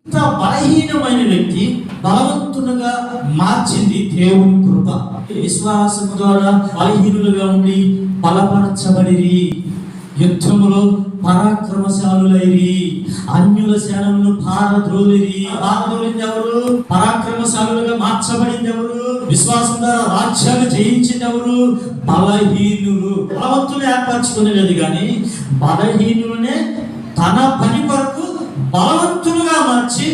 ఇంత బలహీనమైన వ్యక్తి బలవంతునిగా మార్చింది దేవుని కృప. విశ్వాసము ద్వారా బలహీనులుగా ఉండి బలపరచబడిరి, యుద్ధములో పరాక్రమశాలులైరి, అన్యుల సేనలను పారద్రోలిరి. పారద్రోలింది ఎవరు? పరాక్రమశాలులుగా మార్చబడింది ఎవరు? విశ్వాసం ద్వారా రాజ్యాలు జయించింది ఎవరు? బలహీనులు. బలవంతులు ఏర్పరచుకునేది కానీ బలహీనులనే తన పని కొరకు బలవంతులుగా మార్చి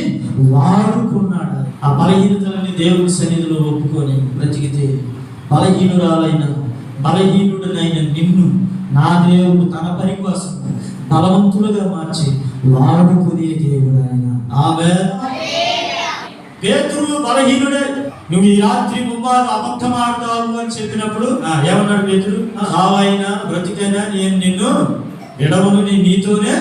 వాడుకున్నాడు. ఆ బలహీనతలని దేవుని సన్నిధిలో ఒప్పుకొని బ్రతికితే బలహీనుడనైన నిన్ను నా దేవుడు తన పని కోసం బలవంతులుగా మార్చి వాడుకునే దేవుడు ఆయన. ఆమేన్. పేతురు బలహీనుడే. నువ్వు ఈ రాత్రి ముమ్మారు అబద్ధం ఆడతావు అని చెప్పినప్పుడు ఏమన్నాడు పేతురు? ఆవైనా బ్రతికైనా నేను నిన్ను విడవను, నీతోనే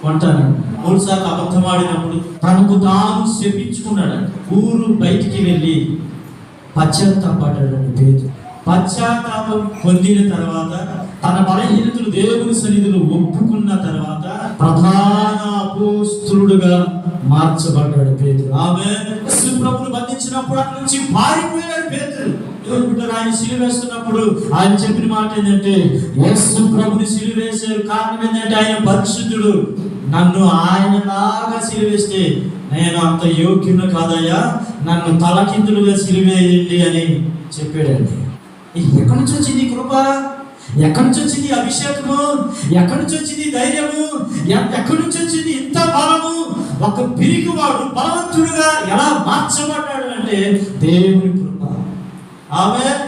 ఉంటాను. 3 సార్లు అబద్ధం ఆడినప్పుడు తనకు తాను శపించుకున్నాడు. ఊరు బయటికి వెళ్ళి పశ్చాత్తాపడ్డాడు పేతురు. పశ్చాత్తాపం పొందిన తర్వాత తన బలహీనతలు దేవుని సన్నిధిలో ఒప్పుకున్న తర్వాత ప్రధాన అపోస్తలుడుగా మార్చబడ్డాడు పేతురు. ఆమేన్. యేసు ప్రభువును బంధించినప్పుడు అక్కడి నుంచి పారిపోయాడు పేతురు. ఆయన సిలువేస్తున్నప్పుడు ఆయన చెప్పిన మాట ఏంటంటే, యేసు ప్రభుని సిలువేశారు కారణం ఏంటంటే ఆయన పరిశుద్ధుడు, నన్ను ఆయనలాగా సిలువేస్తే నేను అంత యోగ్యును కాదయ్యా, నన్ను తలకిందులుగా సిలువేయండి అని చెప్పాడండి. ఎక్కడి నుంచి వచ్చింది కృప? ఎక్కడి నుంచి వచ్చింది అభిషేకము? ఎక్కడి నుంచి వచ్చింది ధైర్యము? ఎక్కడి నుంచి వచ్చింది ఇంత బలము? ఒక పిరికివాడు బలవంతుడుగా ఎలా మార్చబడ్డాడు అంటే దేవుని కృప. ఆమేన్.